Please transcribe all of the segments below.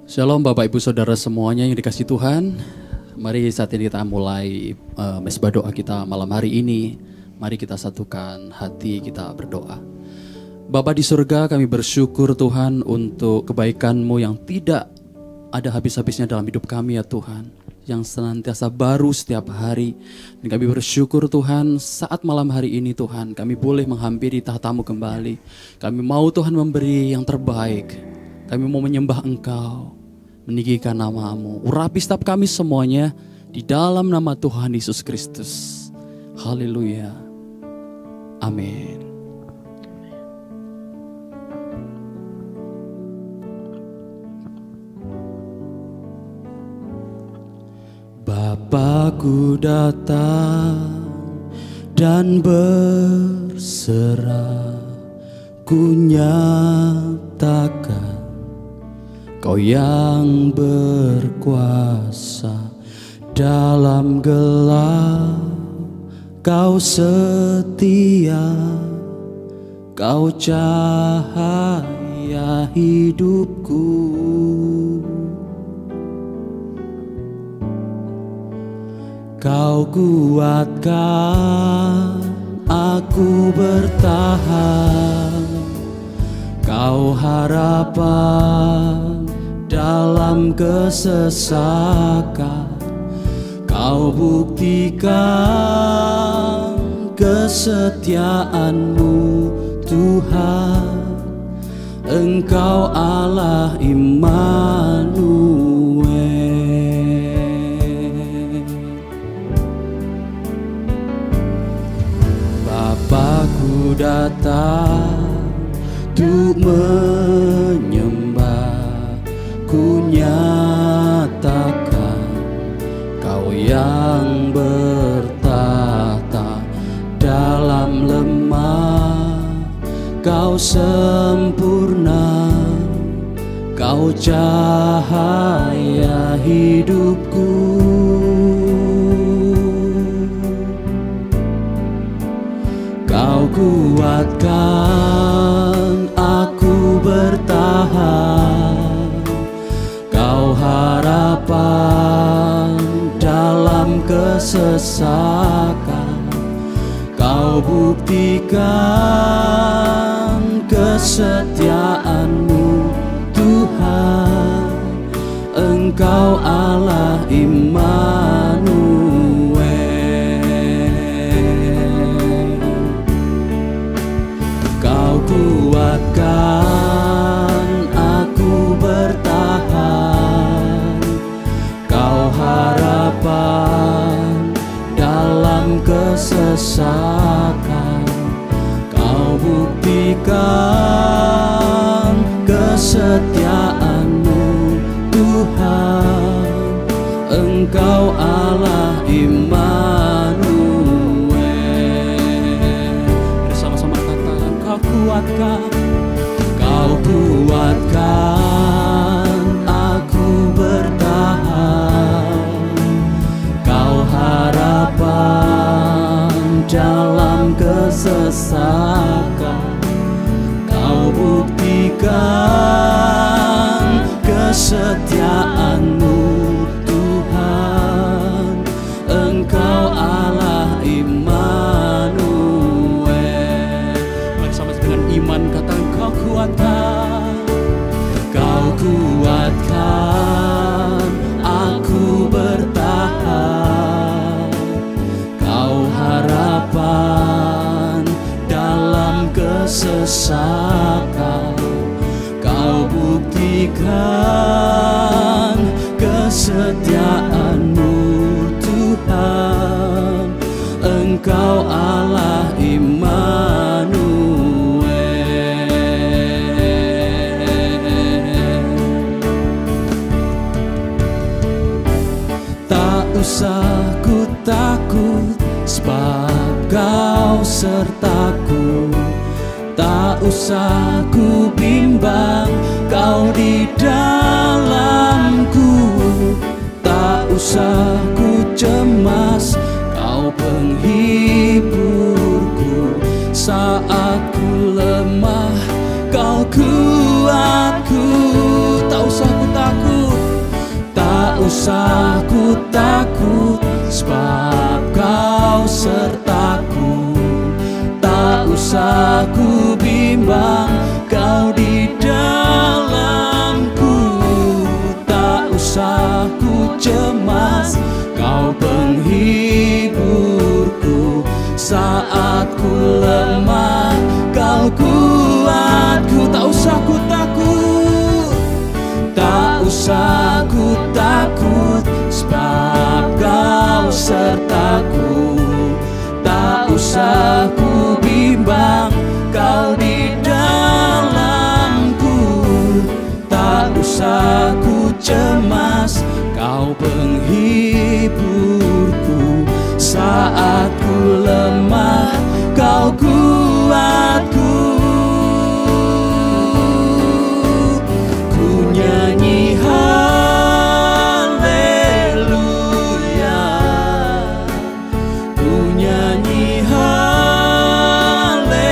Shalom Bapak Ibu Saudara semuanya yang dikasihi Tuhan. Mari saat ini kita mulai mesbah doa kita malam hari ini. Mari kita satukan hati kita berdoa. Bapa di surga, kami bersyukur Tuhan untuk kebaikan-Mu yang tidak ada habis-habisnya dalam hidup kami ya Tuhan, yang senantiasa baru setiap hari. Dan kami bersyukur Tuhan saat malam hari ini Tuhan, kami boleh menghampiri tahta-Mu kembali. Kami mau Tuhan memberi yang terbaik. Kami mau menyembah Engkau, meninggikan nama-Mu. Urapi setiap kami semuanya di dalam nama Tuhan Yesus Kristus. Haleluya. Amin. Bapakku datang dan berserah, ku nyatakan Kau yang berkuasa dalam gelap, Kau setia, Kau cahaya hidupku. Kau kuatkan aku bertahan, Kau harapan dalam kesesakan. Kau buktikan kesetiaan-Mu Tuhan, Engkau Allah Immanuel. Bapakku datang untuk menyembah, ku nyatakan Kau yang bertahta dalam lemah, Kau sempurna, Kau cahaya hidupku. Kau kuatkan aku bertahan, Kau harapan dalam kesesakan. Kau buktikan kesetiaan-Mu Tuhan, Engkau Allah Immanuel. Kau kuatkan aku bertahan, Kau harapan dalam kesesakan. Kau buktikan kesetiaan-Mu Tuhan, Engkau Allah Immanuel. Bersama-sama katakan, Kau kuatkan, Kau kuatkan aku bertahan, Kau harapan dalam kesesakan. Kau buktikan kesetiaan-Mu Tuhan, Engkau Allah Immanuel. Bersama dengan iman katakan, Kau kuatkan, Kau kuatkan aku bertahan, Kau harapan dalam kesesakan. Kau buktikan kesetiaan-Mu Tuhan, Engkau Allah Immanuel. Tak usah ku takut, sebab Kau sertaku. Tak usah ku bimbang, Kau di dalamku. Tak usah ku cemas, Kau penghiburku. Saat ku lemah, Kau kuatku. usah ku takut, sebab Kau sertaku. Tak usah ku bimbang, Kau di dalamku. Tak usah ku cemas, Kau penghiburku. Saat ku lemah, Kau kuatku. Tak usah ku takut, tak usah ku takut, sebab Kau sertaku. Tak usah ku bimbang, Kau di dalamku. Tak usah ku cemas, Kau penghiburku. Saat ku lemah, Kau kuatku. Ku nyanyi haleluya, ku nyanyi haleluya.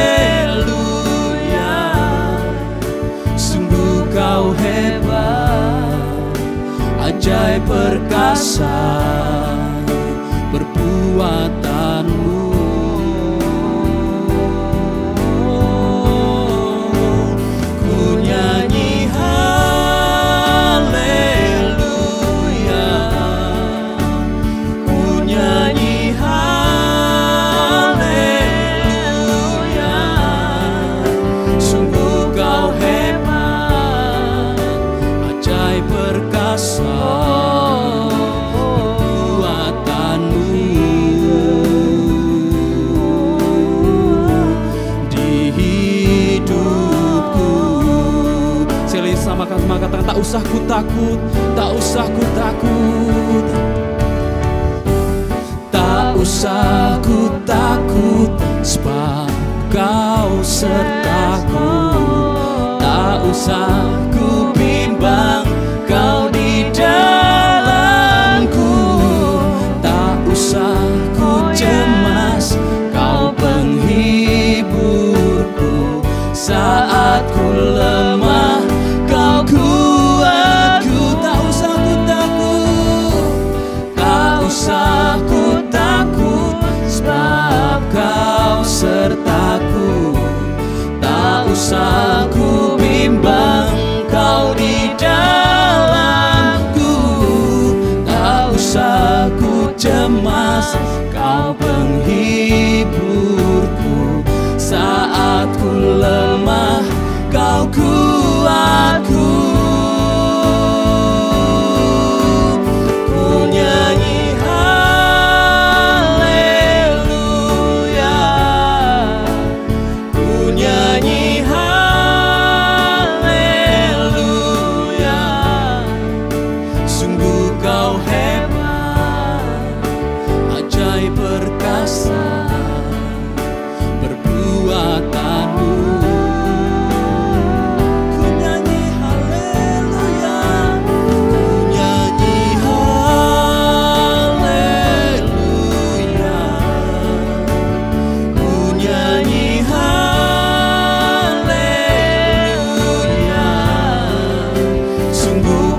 Sungguh Kau hebat, ajaib perkasa perbuatanmu. Ku nyanyi haleluya, ku nyanyi haleluya. Sungguh Kau hebat, ajaib perkasa katakan, tak usah ku takut, tak usah ku takut. Tak usah ku takut, sebab Kau sertaku. Tak usah ku bimbang, Kau di dalamku. Tak usah ku cemas, Kau penghiburku. Saat ku lemah, Kau kuatku. Tak usah ku takut, tak usah ku takut, sebab Kau sertaku. Tak usah ku bimbang, Kau di dalamku. Tak usah ku cemas, Kau penghiburku. Saat ku lemah, Kau kuatku. Ku nyanyi haleluya, ku nyanyi haleluya. Sungguh Kau hebat, ajaib perkasa perbuatanmu.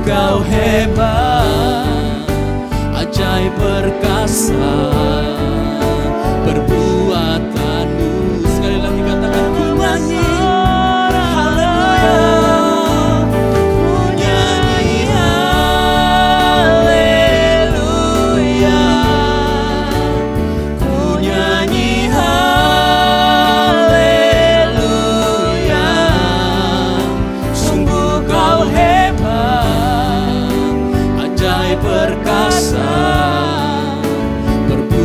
Kau hebat, ajaib perkasa perbuatanmu. Sekali lagi katakan, ku nyanyi haleluya, ku nyanyi haleluya, ku nyanyi haleluya. Sungguh Kau hebat, ajaib perkasa perbuatanmu.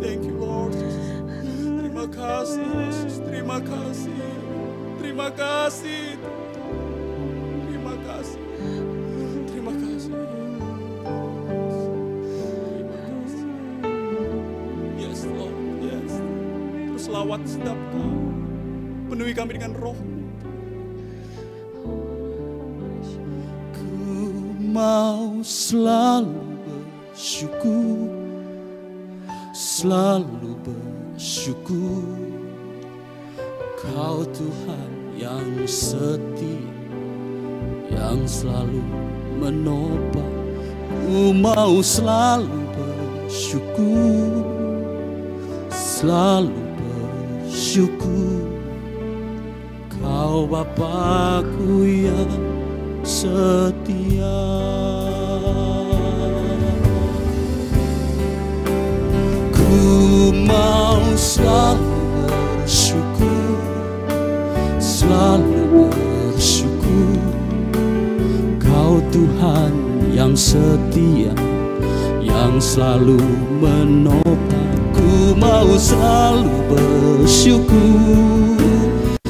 Thank you, Lord. Terima kasih, Yesus. Terima kasih. Terima kasih. Terima kasih. Terima kasih. Yes, Lord. Yes. Terus lawat setiap kami. Penuhi kami dengan roh. Ku mau selalu bersyukur, selalu bersyukur. Kau Tuhan yang setia, yang selalu menopang. Ku mau selalu bersyukur, selalu bersyukur. Kau Bapa-Ku yang setia. Ku mau selalu bersyukur, selalu bersyukur. Kau Tuhan yang setia, yang selalu menopang. Ku mau selalu bersyukur,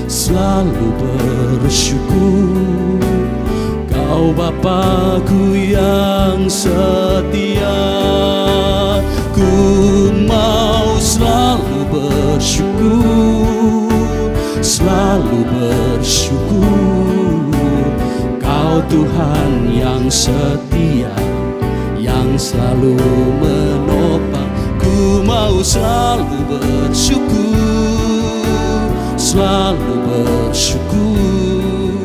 selalu bersyukur. Kau Bapa-Ku yang setia. Ku mau selalu bersyukur, selalu bersyukur. Kau Tuhan yang setia, yang selalu menopang. Ku mau selalu bersyukur, selalu bersyukur.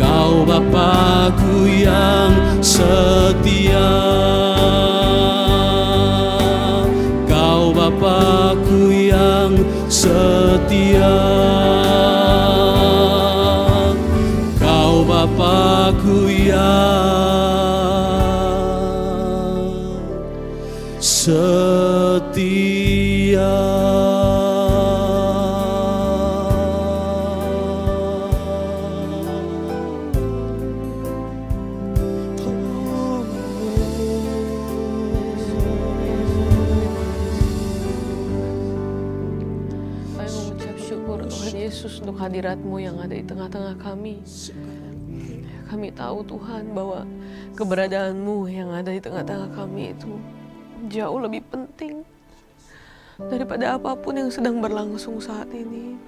Kau Bapa-Ku yang setia, Kau Bapa-Ku yang setia, Kau Bapa-Ku yang setia. Untuk hadirat-Mu yang ada di tengah-tengah kami. Kami tahu Tuhan bahwa keberadaan-Mu yang ada di tengah-tengah kami itu jauh lebih penting daripada apapun yang sedang berlangsung saat ini.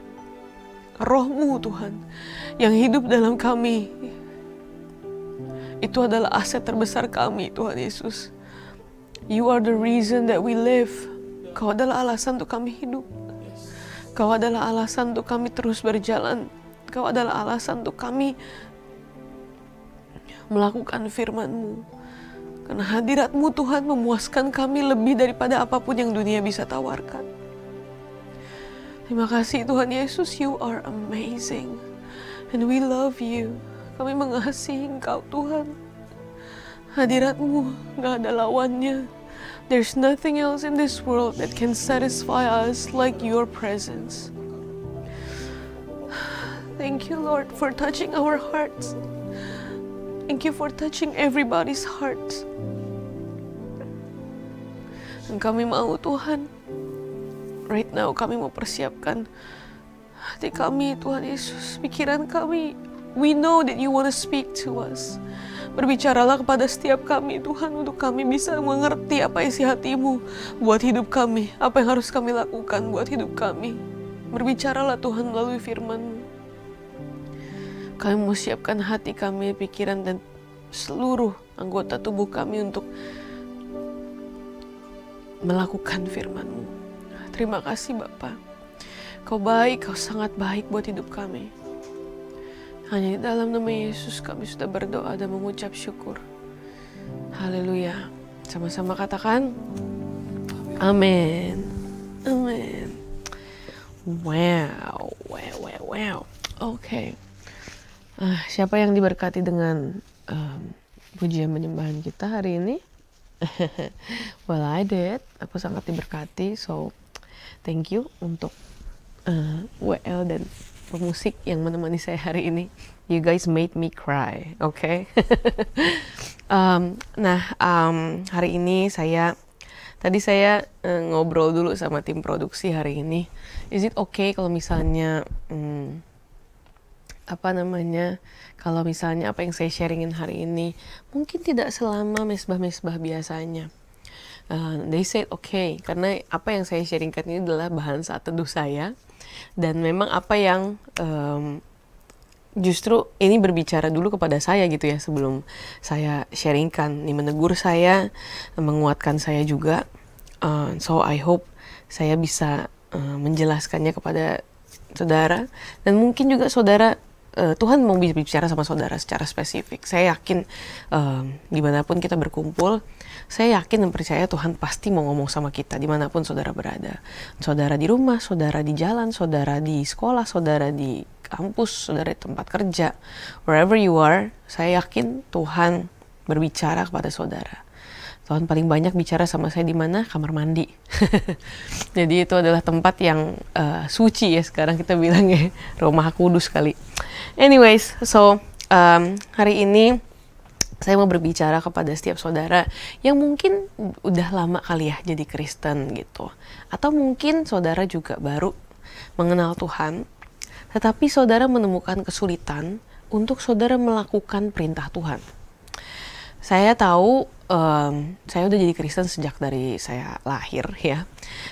Roh-Mu Tuhan yang hidup dalam kami, itu adalah aset terbesar kami, Tuhan Yesus. You are the reason that we live. Kau adalah alasan untuk kami hidup. Kau adalah alasan untuk kami terus berjalan. Kau adalah alasan untuk kami melakukan firman-Mu. Karena hadirat-Mu Tuhan memuaskan kami lebih daripada apapun yang dunia bisa tawarkan. Terima kasih Tuhan Yesus, You are amazing. And we love You. Kami mengasihi Engkau Tuhan. Hadirat-Mu gak ada lawannya. There's nothing else in this world that can satisfy us like Your presence. Thank You Lord for touching our hearts. Thank You for touching everybody's hearts. Dan kami mau Tuhan, right now kami mau persiapkan hati kami Tuhan Yesus, pikiran kami. We know that You want to speak to us. Berbicaralah kepada setiap kami Tuhan, untuk kami bisa mengerti apa isi hati-Mu buat hidup kami, apa yang harus kami lakukan buat hidup kami. Berbicaralah Tuhan melalui firman-Mu. Kami mau siapkan hati kami, pikiran, dan seluruh anggota tubuh kami untuk melakukan firman-Mu. Terima kasih Bapa. Kau baik, Kau sangat baik buat hidup kami. Hanya di dalam nama Yesus kami sudah berdoa dan mengucap syukur. Haleluya. Sama-sama katakan, amin. Amin. Wow. Oke. Siapa yang diberkati dengan pujian penyembahan kita hari ini? Well, I did. Aku sangat diberkati. So, thank you untuk WL dan pemusik yang menemani saya hari ini. You guys made me cry, okay? Hari ini tadi saya ngobrol dulu sama tim produksi hari ini. Is it okay kalau misalnya kalau misalnya apa yang saya sharingin hari ini mungkin tidak selama mesbah-mesbah biasanya. They said okay, karena apa yang saya sharingkan ini adalah bahan saat teduh saya. Dan memang apa yang justru ini berbicara dulu kepada saya gitu ya, sebelum saya sharingkan. Ini menegur saya, menguatkan saya juga. So I hope saya bisa menjelaskannya kepada saudara. Dan mungkin juga saudara, Tuhan mau bicara sama saudara secara spesifik. Saya yakin dimanapun kita berkumpul, saya yakin dan percaya Tuhan pasti mau ngomong sama kita dimanapun saudara berada. Saudara di rumah, saudara di jalan, saudara di sekolah, saudara di kampus, saudara di tempat kerja. Wherever you are, saya yakin Tuhan berbicara kepada saudara. Tuhan paling banyak bicara sama saya di mana? Kamar mandi. Jadi itu adalah tempat yang suci ya sekarang kita bilang ya. Rumah kudus kali. Anyways, so hari ini saya mau berbicara kepada setiap saudara yang mungkin udah lama kali ya jadi Kristen gitu. Atau mungkin saudara juga baru mengenal Tuhan, tetapi saudara menemukan kesulitan untuk saudara melakukan perintah Tuhan. Saya tahu saya udah jadi Kristen sejak dari saya lahir ya.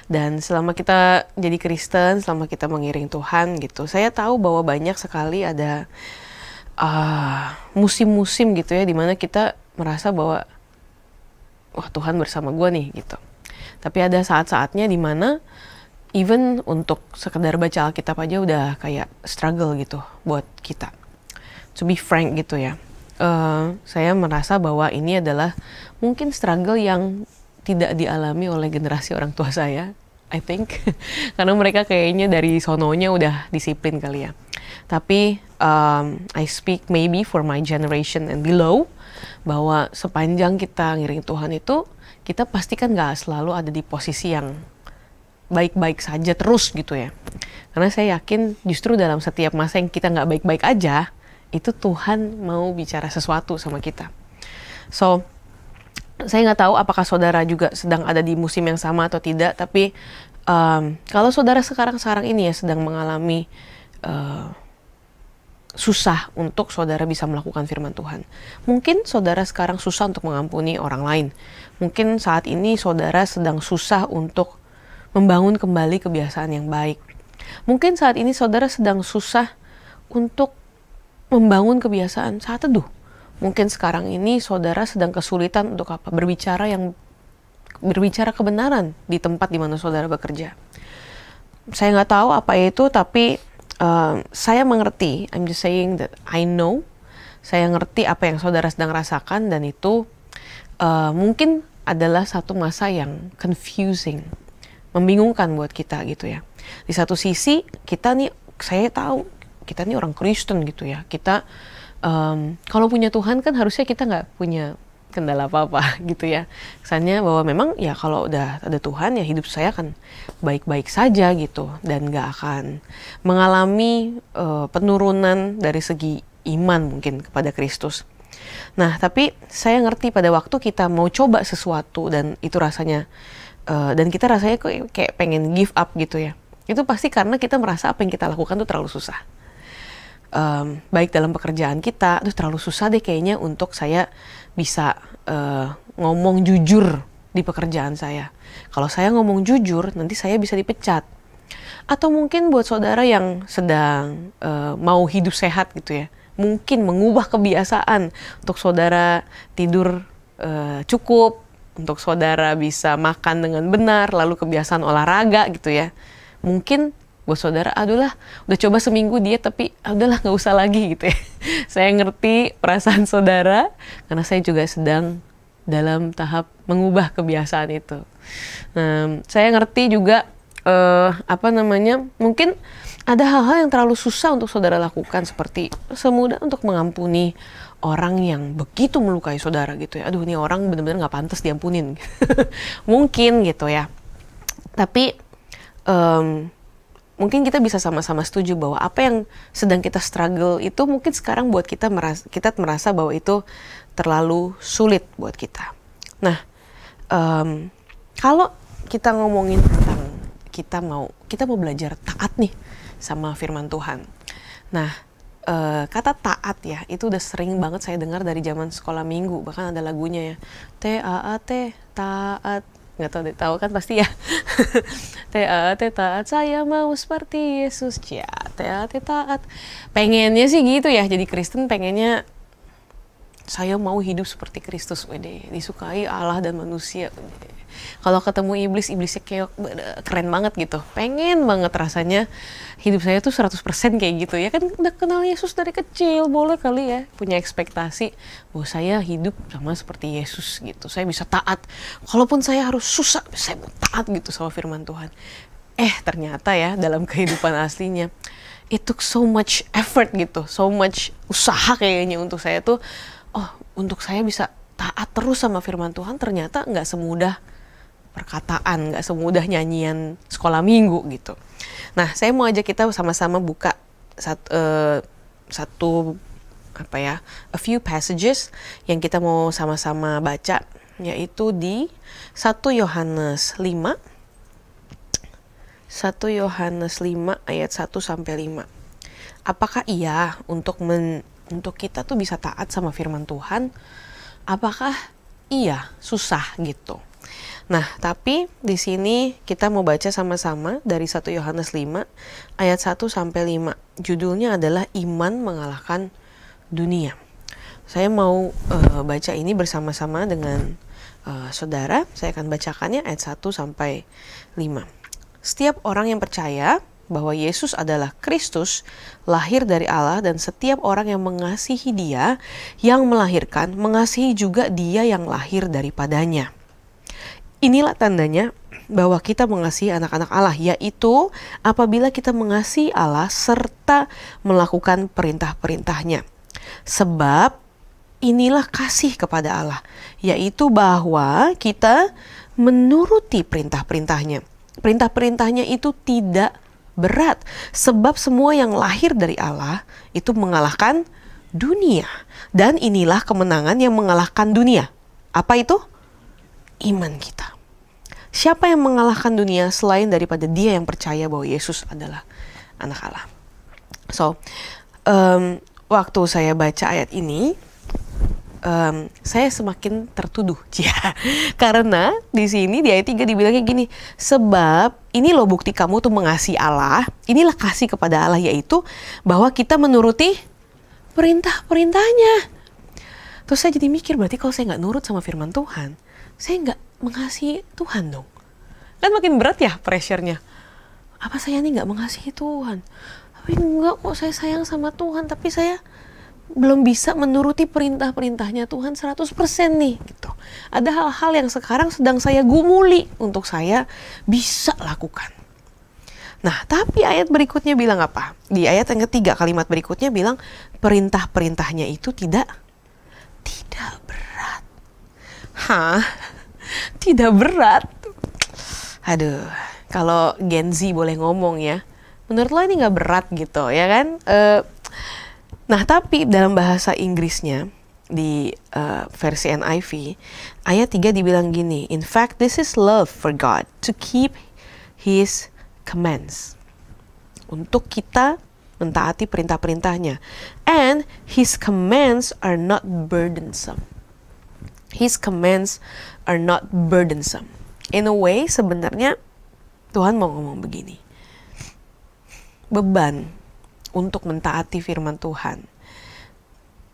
Dan selama kita jadi Kristen, selama kita mengiring Tuhan gitu, saya tahu bahwa banyak sekali ada musim-musim gitu ya, dimana kita merasa bahwa wah Tuhan bersama gue nih gitu. Tapi ada saat-saatnya dimana even untuk sekedar baca Alkitab aja udah kayak struggle gitu buat kita. To be frank gitu ya. Saya merasa bahwa ini adalah mungkin struggle yang tidak dialami oleh generasi orang tua saya, I think. Karena mereka kayaknya dari sononya udah disiplin kali ya. Tapi I speak maybe for my generation and below, bahwa sepanjang kita ngiring Tuhan itu, kita pasti kan gak selalu ada di posisi yang baik-baik saja terus gitu ya. Karena saya yakin justru dalam setiap masa yang kita gak baik-baik aja, itu Tuhan mau bicara sesuatu sama kita. So, saya nggak tahu apakah saudara juga sedang ada di musim yang sama atau tidak, tapi kalau saudara sekarang ini ya sedang mengalami susah untuk saudara bisa melakukan firman Tuhan. Mungkin saudara sekarang susah untuk mengampuni orang lain. Mungkin saat ini saudara sedang susah untuk membangun kembali kebiasaan yang baik. Mungkin saat ini saudara sedang susah untuk membangun kebiasaan saat teduh. Mungkin sekarang ini saudara sedang kesulitan untuk apa? Berbicara kebenaran di tempat di mana saudara bekerja. Saya nggak tahu apa itu, tapi saya mengerti. I'm just saying that I know. Saya ngerti apa yang saudara sedang rasakan, dan itu mungkin adalah satu masa yang confusing, membingungkan buat kita gitu ya. Di satu sisi kita nih, saya tahu kita nih orang Kristen gitu ya. Kita kalau punya Tuhan kan harusnya kita nggak punya kendala apa-apa gitu ya. Kesannya bahwa memang ya kalau udah ada Tuhan ya hidup saya akan baik-baik saja gitu, dan gak akan mengalami penurunan dari segi iman mungkin kepada Kristus. Nah, tapi saya ngerti pada waktu kita mau coba sesuatu dan itu rasanya dan kita rasanya kayak pengen give up gitu ya. Itu pasti karena kita merasa apa yang kita lakukan tuh terlalu susah. Baik dalam pekerjaan kita, tuh terlalu susah deh kayaknya untuk saya bisa ngomong jujur di pekerjaan saya. Kalau saya ngomong jujur, nanti saya bisa dipecat. Atau mungkin buat saudara yang sedang mau hidup sehat gitu ya, mungkin mengubah kebiasaan untuk saudara tidur cukup, untuk saudara bisa makan dengan benar, lalu kebiasaan olahraga gitu ya. Mungkin buat saudara, aduh udah coba seminggu diet tapi udahlah nggak usah lagi gitu ya. Saya ngerti perasaan saudara karena saya juga sedang dalam tahap mengubah kebiasaan itu. Saya ngerti juga mungkin ada hal-hal yang terlalu susah untuk saudara lakukan, seperti semudah untuk mengampuni orang yang begitu melukai saudara gitu ya. Aduh, ini orang benar-benar nggak pantas diampunin. Mungkin gitu ya. Tapi mungkin kita bisa sama-sama setuju bahwa apa yang sedang kita struggle itu mungkin sekarang buat kita merasa bahwa itu terlalu sulit buat kita. Nah, kalau kita ngomongin tentang kita mau belajar taat nih sama firman Tuhan. Nah, kata taat ya, itu udah sering banget saya dengar dari zaman sekolah minggu. Bahkan ada lagunya ya, T-A-A-T, taat. Nggak tahu kan pasti ya. T-A-T, taat, saya mau seperti Yesus. Ya, T-A-T, taat. Pengennya sih gitu ya, jadi Kristen pengennya saya mau hidup seperti Kristus, wede, disukai Allah dan manusia. Kalau ketemu iblisnya kayak keren banget gitu. Pengen banget rasanya hidup saya tuh 100% kayak gitu ya. Kan udah kenal Yesus dari kecil, boleh kali ya punya ekspektasi bahwa saya hidup sama seperti Yesus gitu. Saya bisa taat. Kalaupun saya harus susah, saya mau taat gitu sama firman Tuhan. Ternyata ya dalam kehidupan aslinya it took so much effort gitu, so much usaha kayaknya untuk saya tuh, untuk saya bisa taat terus sama firman Tuhan ternyata nggak semudah perkataan, nggak semudah nyanyian sekolah minggu gitu. Nah, saya mau ajak kita sama-sama buka a few passages yang kita mau sama-sama baca, yaitu di 1 Yohanes 5 ayat 1 sampai 5. Apakah iya untuk kita tuh bisa taat sama firman Tuhan? Apakah iya susah gitu? Nah, tapi di sini kita mau baca sama-sama dari 1 Yohanes 5 ayat 1 sampai 5. Judulnya adalah Iman Mengalahkan Dunia. Saya mau baca ini bersama-sama dengan saudara. Saya akan bacakannya ayat 1 sampai 5. Setiap orang yang percaya bahwa Yesus adalah Kristus, lahir dari Allah, dan setiap orang yang mengasihi Dia yang melahirkan, mengasihi juga Dia yang lahir daripadanya. Inilah tandanya bahwa kita mengasihi anak-anak Allah, yaitu apabila kita mengasihi Allah serta melakukan perintah-perintahnya. Sebab inilah kasih kepada Allah, yaitu bahwa kita menuruti perintah-perintahnya. Perintah-perintahnya itu tidak berat, sebab semua yang lahir dari Allah itu mengalahkan dunia. Dan inilah kemenangan yang mengalahkan dunia. Apa itu? Iman kita. Siapa yang mengalahkan dunia selain daripada dia yang percaya bahwa Yesus adalah anak Allah? So, waktu saya baca ayat ini, saya semakin tertuduh, karena di sini di ayat 3 dibilangnya gini, sebab ini loh bukti kamu tuh mengasihi Allah, inilah kasih kepada Allah, yaitu bahwa kita menuruti perintah-perintahnya. Terus saya jadi mikir, berarti kalau saya nggak nurut sama firman Tuhan, saya nggak mengasihi Tuhan dong. Kan makin berat ya pressure-nya. Apa saya nih nggak mengasihi Tuhan? Tapi enggak kok, saya sayang sama Tuhan, tapi saya belum bisa menuruti perintah-perintahnya Tuhan 100% nih gitu. Ada hal-hal yang sekarang sedang saya gumuli untuk saya bisa lakukan. Nah, tapi ayat berikutnya bilang apa? Di ayat yang ketiga, kalimat berikutnya bilang perintah-perintahnya itu tidak berat. Hah? Tidak berat? Aduh, kalau Gen Z boleh ngomong ya, menurut lo ini nggak berat gitu ya kan? Nah, tapi dalam bahasa Inggrisnya di versi NIV, ayat 3 dibilang gini, in fact this is love for God, to keep His commands. Untuk kita mentaati perintah-perintahnya. And His commands are not burdensome. His commands are not burdensome. In a way, sebenarnya Tuhan mau ngomong begini. Beban untuk mentaati firman Tuhan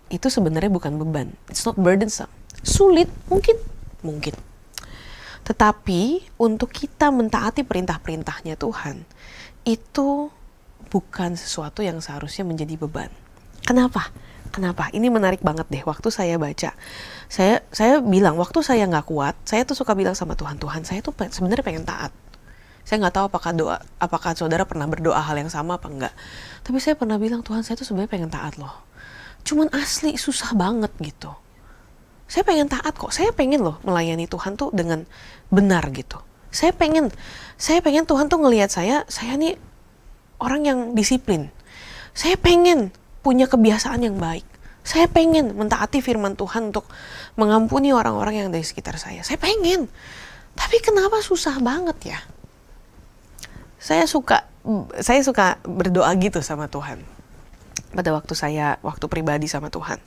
itu sebenarnya bukan beban. It's not burdensome. Sulit, mungkin. Tetapi untuk kita mentaati perintah-perintahnya Tuhan, itu bukan sesuatu yang seharusnya menjadi beban. Kenapa? Ini menarik banget deh. Waktu saya baca, saya bilang, waktu saya nggak kuat, saya tuh suka bilang sama Tuhan, saya tuh sebenarnya pengen taat. Saya nggak tahu apakah saudara pernah berdoa hal yang sama apa enggak. Tapi saya pernah bilang, Tuhan, saya tuh sebenarnya pengen taat loh. Cuman asli susah banget gitu. Saya pengen taat kok. Saya pengen loh melayani Tuhan tuh dengan benar gitu. Saya pengen Tuhan tuh ngelihat saya nih orang yang disiplin. Saya pengen punya kebiasaan yang baik. Saya pengen mentaati firman Tuhan untuk mengampuni orang-orang yang dari sekitar saya. Saya pengen. Tapi kenapa susah banget ya? Saya suka berdoa gitu sama Tuhan pada waktu pribadi sama Tuhan.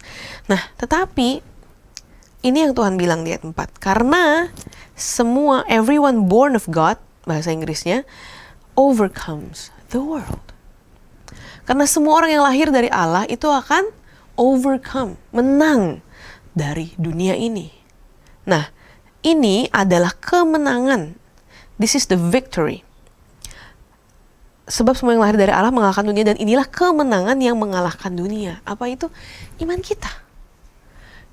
Nah, tetapi ini yang Tuhan bilang di ayat 4, karena everyone born of God, bahasa Inggrisnya, overcomes the world. Karena semua orang yang lahir dari Allah itu akan overcome, menang dari dunia ini. Nah, ini adalah kemenangan. This is the victory. Sebab semua yang lahir dari Allah mengalahkan dunia, dan inilah kemenangan yang mengalahkan dunia. Apa itu? Iman kita.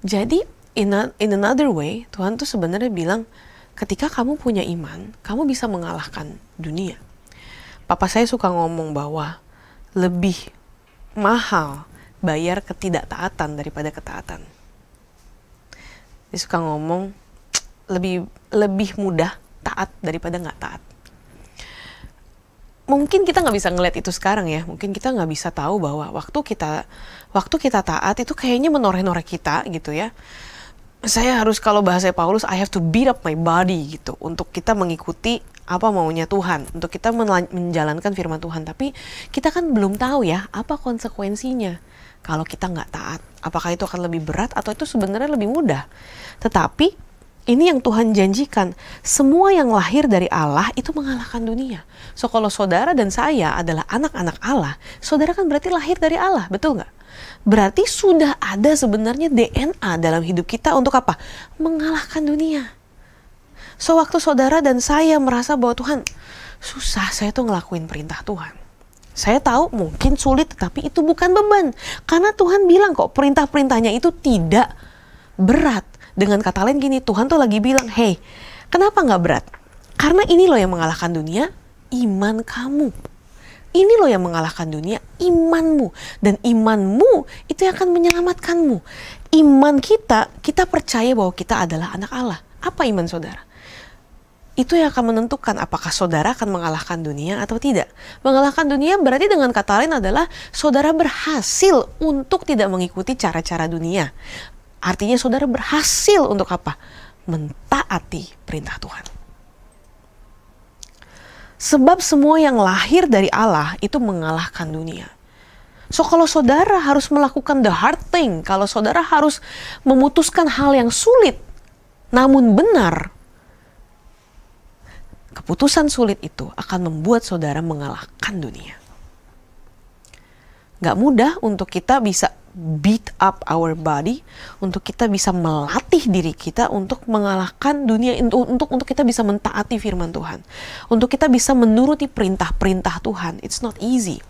Jadi, in another way, Tuhan tuh sebenarnya bilang, ketika kamu punya iman, kamu bisa mengalahkan dunia. Papa saya suka ngomong bahwa lebih mahal bayar ketidaktaatan daripada ketaatan. Dia suka ngomong, lebih mudah taat daripada nggak taat. Mungkin kita nggak bisa ngeliat itu sekarang ya. Mungkin kita nggak bisa tahu bahwa waktu kita taat itu kayaknya menoreh-noreh kita gitu ya. Saya harus, kalau bahasa Paulus, I have to beat up my body gitu, untuk kita mengikuti apa maunya Tuhan, untuk kita menjalankan firman Tuhan. Tapi kita kan belum tahu ya apa konsekuensinya kalau kita nggak taat. Apakah itu akan lebih berat atau itu sebenarnya lebih mudah. Tetapi ini yang Tuhan janjikan, semua yang lahir dari Allah itu mengalahkan dunia. So kalau saudara dan saya adalah anak-anak Allah, saudara kan berarti lahir dari Allah, betul nggak? Berarti sudah ada sebenarnya DNA dalam hidup kita untuk apa? Mengalahkan dunia. So waktu saudara dan saya merasa bahwa Tuhan, susah saya tuh ngelakuin perintah Tuhan. Saya tahu mungkin sulit, tetapi itu bukan beban. Karena Tuhan bilang kok perintah-perintahnya itu tidak berat. Dengan kata lain gini, Tuhan tuh lagi bilang, hey, kenapa nggak berat? Karena ini loh yang mengalahkan dunia, iman kamu. Ini loh yang mengalahkan dunia, imanmu. Dan imanmu itu yang akan menyelamatkanmu. Iman kita percaya bahwa kita adalah anak Allah. Apa iman saudara? Itu yang akan menentukan apakah saudara akan mengalahkan dunia atau tidak. Mengalahkan dunia berarti dengan kata lain adalah saudara berhasil untuk tidak mengikuti cara-cara dunia. Artinya saudara berhasil untuk apa? Mentaati perintah Tuhan. Sebab semua yang lahir dari Allah itu mengalahkan dunia. So kalau saudara harus melakukan the hard thing, kalau saudara harus memutuskan hal yang sulit, namun benar, keputusan sulit itu akan membuat saudara mengalahkan dunia. Gak mudah untuk kita bisa beat up our body, untuk kita bisa melatih diri kita untuk mengalahkan dunia, untuk kita bisa mentaati firman Tuhan, untuk kita bisa menuruti perintah-perintah Tuhan. It's not easy.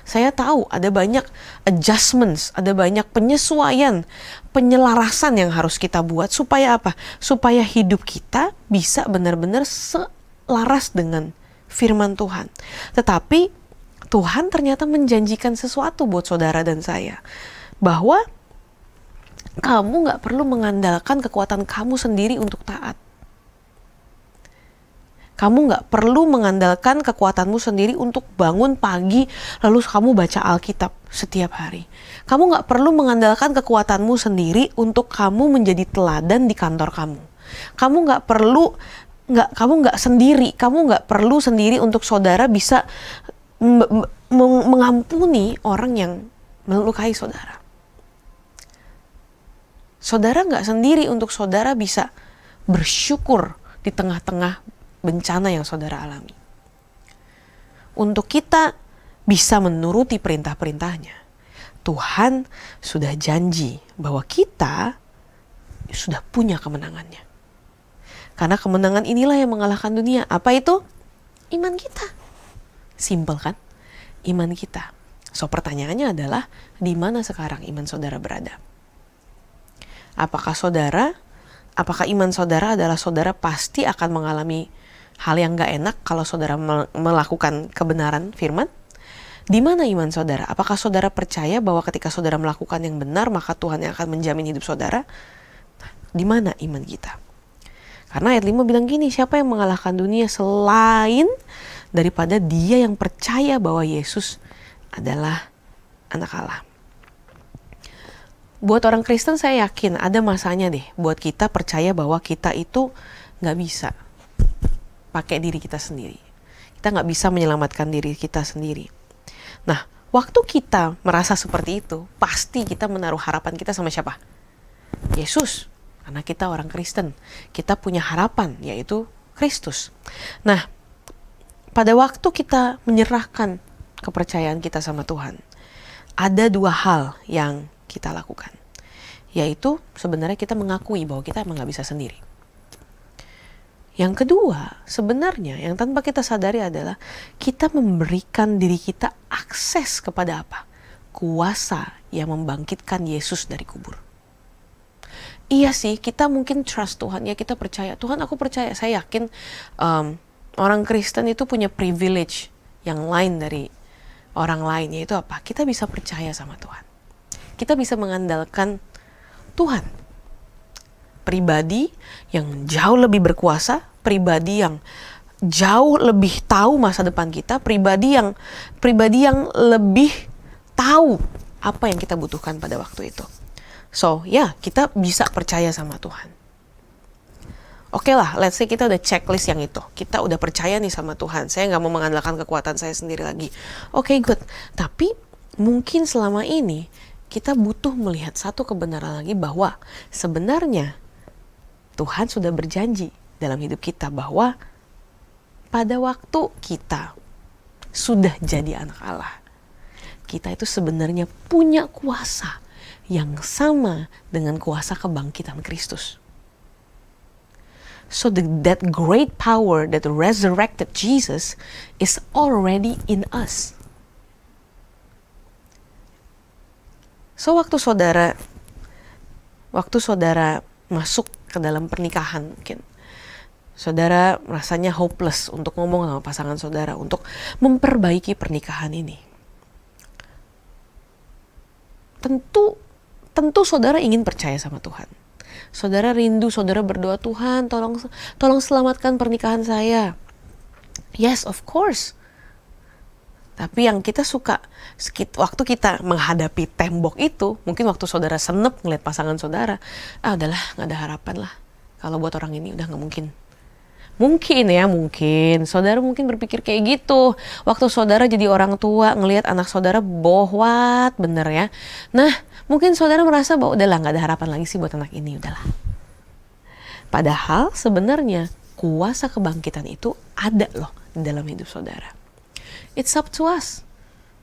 Saya tahu ada banyak adjustments, ada banyak penyesuaian, penyelarasan yang harus kita buat supaya apa? Supaya hidup kita bisa benar-benar selaras dengan firman Tuhan. Tetapi Tuhan ternyata menjanjikan sesuatu buat saudara dan saya, bahwa kamu gak perlu mengandalkan kekuatan kamu sendiri untuk taat. Kamu gak perlu mengandalkan kekuatanmu sendiri untuk bangun pagi lalu kamu baca Alkitab setiap hari. Kamu gak perlu mengandalkan kekuatanmu sendiri untuk kamu menjadi teladan di kantor kamu. Kamu gak perlu, kamu gak perlu sendiri untuk saudara bisa mengampuni orang yang melukai saudara. Saudara gak sendiri untuk saudara bisa bersyukur di tengah-tengah bencana yang saudara alami. Untuk kita bisa menuruti perintah-perintahnya, Tuhan sudah janji bahwa kita sudah punya kemenangannya. Karena kemenangan inilah yang mengalahkan dunia. Apa itu? Iman kita. Simple kan? Iman kita. So pertanyaannya adalah, di mana sekarang iman saudara berada? Apakah iman saudara adalah saudara pasti akan mengalami hal yang gak enak kalau saudara melakukan kebenaran firman? Di mana iman saudara? Apakah saudara percaya bahwa ketika saudara melakukan yang benar, maka Tuhan yang akan menjamin hidup saudara? Di mana iman kita? Karena ayat 5 bilang gini, siapa yang mengalahkan dunia selain daripada dia yang percaya bahwa Yesus adalah anak Allah. Buat orang Kristen saya yakin ada masanya deh buat kita percaya bahwa kita itu gak bisa pakai diri kita sendiri. Kita gak bisa menyelamatkan diri kita sendiri. Nah, waktu kita merasa seperti itu, pasti kita menaruh harapan kita sama siapa? Yesus. Karena kita orang Kristen. Kita punya harapan, yaitu Kristus. Nah, pada waktu kita menyerahkan kepercayaan kita sama Tuhan, ada dua hal yang kita lakukan. Yaitu sebenarnya kita mengakui bahwa kita emang gak bisa sendiri. Yang kedua, sebenarnya yang tanpa kita sadari adalah kita memberikan diri kita akses kepada apa? Kuasa yang membangkitkan Yesus dari kubur. Iya sih, kita mungkin trust Tuhan, ya kita percaya. Tuhan, aku percaya, saya yakin orang Kristen itu punya privilege yang lain dari orang lain, yaitu apa? Kita bisa percaya sama Tuhan. Kita bisa mengandalkan Tuhan. Pribadi yang jauh lebih berkuasa, pribadi yang jauh lebih tahu masa depan kita, pribadi yang lebih tahu apa yang kita butuhkan pada waktu itu. So, ya, kita bisa percaya sama Tuhan. Oke lah, let's say kita udah checklist yang itu. Kita udah percaya nih sama Tuhan. Saya nggak mau mengandalkan kekuatan saya sendiri lagi. Oke, good. Tapi mungkin selama ini kita butuh melihat satu kebenaran lagi, bahwa sebenarnya Tuhan sudah berjanji dalam hidup kita bahwa pada waktu kita sudah jadi anak Allah, kita itu sebenarnya punya kuasa yang sama dengan kuasa kebangkitan Kristus. So that great power that resurrected Jesus is already in us. So waktu saudara masuk ke dalam pernikahan, mungkin saudara rasanya hopeless untuk ngomong sama pasangan saudara untuk memperbaiki pernikahan ini. Tentu saudara ingin percaya sama Tuhan. Saudara rindu, saudara berdoa, Tuhan tolong selamatkan pernikahan saya. Yes, of course. Tapi yang kita suka, waktu kita menghadapi tembok itu, mungkin waktu saudara senep ngeliat pasangan saudara, udahlah, gak ada harapan lah. Kalau buat orang ini udah gak mungkin. Mungkin saudara mungkin berpikir kayak gitu. Waktu saudara jadi orang tua ngelihat anak saudara bohwat bener ya. Nah mungkin saudara merasa bahwa udahlah gak ada harapan lagi sih buat anak ini, udahlah. Padahal sebenarnya kuasa kebangkitan itu ada loh di dalam hidup saudara. It's up to us.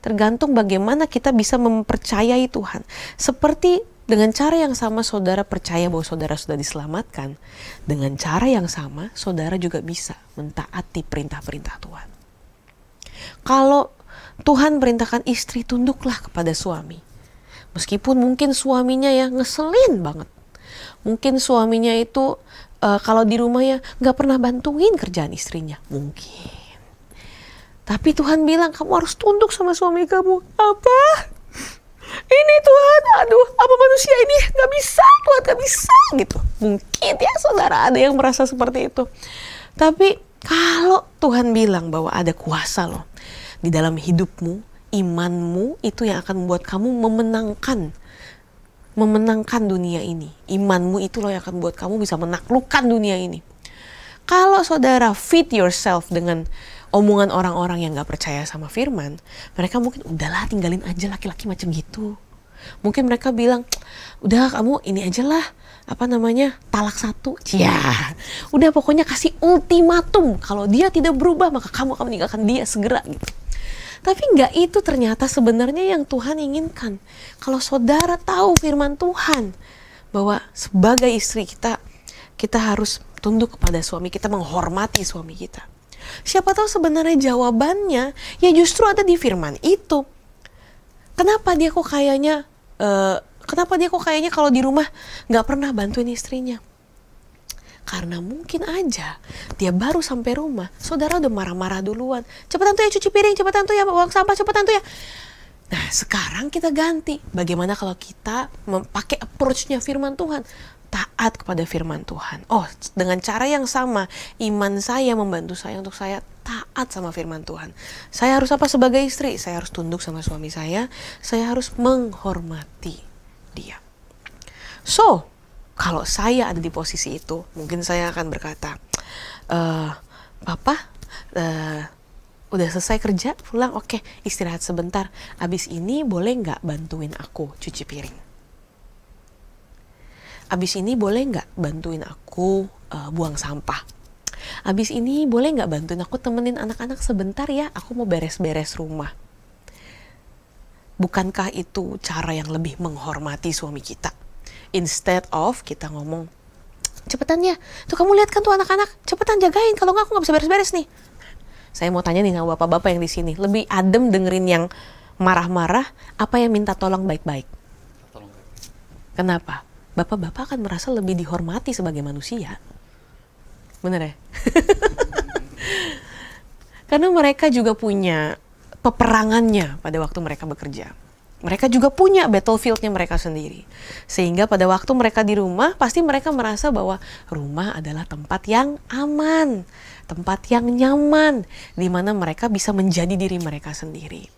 Tergantung bagaimana kita bisa mempercayai Tuhan. Seperti dengan cara yang sama saudara percaya bahwa saudara sudah diselamatkan. Dengan cara yang sama saudara juga bisa mentaati perintah-perintah Tuhan. Kalau Tuhan perintahkan istri tunduklah kepada suami. Meskipun mungkin suaminya ya ngeselin banget. Mungkin suaminya itu kalau di rumah ya gak pernah bantuin kerjaan istrinya. Mungkin. Tapi Tuhan bilang kamu harus tunduk sama suami kamu. Apa? Ini Tuhan, aduh, apa manusia ini gak bisa, Tuhan gak bisa gitu. Mungkin ya saudara ada yang merasa seperti itu. Tapi kalau Tuhan bilang bahwa ada kuasa loh di dalam hidupmu, imanmu itu yang akan membuat kamu memenangkan dunia ini. Imanmu itu loh yang akan membuat kamu bisa menaklukkan dunia ini. Kalau saudara feed yourself dengan omongan orang-orang yang gak percaya sama firman, mereka mungkin udahlah tinggalin aja laki-laki macam gitu. Mungkin mereka bilang, udah kamu ini aja lah, talak 1. Ya, udah pokoknya kasih ultimatum. Kalau dia tidak berubah maka kamu akan meninggalkan dia segera gitu. Tapi gak itu ternyata sebenarnya yang Tuhan inginkan. Kalau saudara tahu firman Tuhan, bahwa sebagai istri kita harus tunduk kepada suami kita, menghormati suami kita. Siapa tahu sebenarnya jawabannya ya justru ada di firman itu. Kenapa dia kok kayaknya kalau di rumah nggak pernah bantuin istrinya? Karena mungkin aja dia baru sampai rumah, saudara udah marah-marah duluan. Cepetan tuh ya cuci piring, cepetan tuh ya buang sampah, cepetan tuh ya. Nah sekarang kita ganti. Bagaimana kalau kita memakai approach-nya firman Tuhan? Taat kepada firman Tuhan. Oh, dengan cara yang sama, iman saya membantu saya untuk saya taat sama firman Tuhan. Saya harus apa sebagai istri? Saya harus tunduk sama suami saya harus menghormati dia. So, kalau saya ada di posisi itu, mungkin saya akan berkata, Papa, udah selesai kerja, pulang, oke, istirahat sebentar. Abis ini boleh nggak bantuin aku cuci piring? Abis ini boleh nggak bantuin aku buang sampah? Abis ini boleh nggak bantuin aku temenin anak-anak sebentar ya? Aku mau beres-beres rumah. Bukankah itu cara yang lebih menghormati suami kita? Instead of kita ngomong, cepetan ya, tuh kamu lihat kan tuh anak-anak, cepetan jagain, kalau nggak aku nggak bisa beres-beres nih. Saya mau tanya nih sama bapak-bapak yang di sini, lebih adem dengerin yang marah-marah, apa yang minta tolong baik-baik? Kenapa? Bapak-bapak akan merasa lebih dihormati sebagai manusia. Bener ya? Karena mereka juga punya peperangannya pada waktu mereka bekerja. Mereka juga punya battlefield-nya mereka sendiri. Sehingga pada waktu mereka di rumah, pasti mereka merasa bahwa rumah adalah tempat yang aman, tempat yang nyaman, di mana mereka bisa menjadi diri mereka sendiri.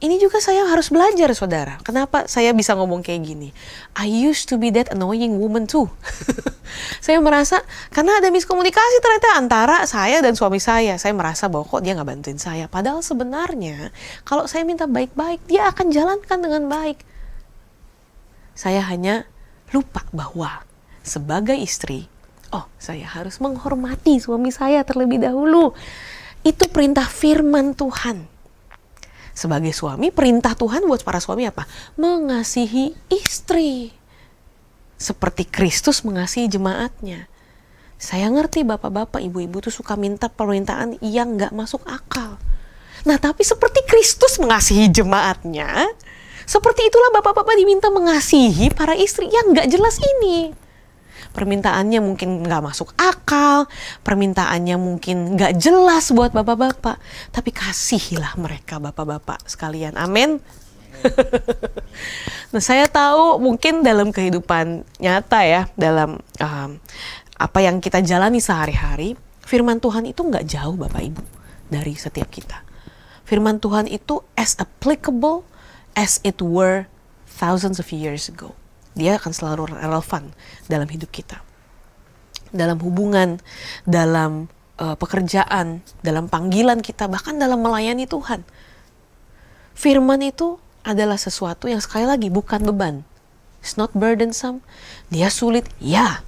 Ini juga saya harus belajar, saudara. Kenapa saya bisa ngomong kayak gini? I used to be that annoying woman too. Saya merasa, karena ada miskomunikasi ternyata antara saya dan suami saya. Saya merasa bahwa kok dia nggak bantuin saya. Padahal sebenarnya, kalau saya minta baik-baik, dia akan jalankan dengan baik. Saya hanya lupa bahwa sebagai istri, saya harus menghormati suami saya terlebih dahulu. Itu perintah firman Tuhan. Sebagai suami, perintah Tuhan buat para suami apa? Mengasihi istri. Seperti Kristus mengasihi jemaatnya. Saya ngerti bapak-bapak, ibu-ibu tuh suka minta permintaan yang gak masuk akal. Nah tapi seperti Kristus mengasihi jemaatnya, seperti itulah bapak-bapak diminta mengasihi para istri yang gak jelas ini. Permintaannya mungkin nggak masuk akal, permintaannya mungkin nggak jelas buat bapak-bapak, tapi kasihilah mereka bapak-bapak sekalian, amin. Nah saya tahu mungkin dalam kehidupan nyata ya, dalam apa yang kita jalani sehari-hari, firman Tuhan itu nggak jauh bapak ibu dari setiap kita. Firman Tuhan itu as applicable as it were thousands of years ago. Dia akan selalu relevan dalam hidup kita. dalam hubungan, dalam pekerjaan, dalam panggilan kita, bahkan dalam melayani Tuhan. Firman itu adalah sesuatu yang sekali lagi bukan beban. It's not burdensome. Dia sulit, ya.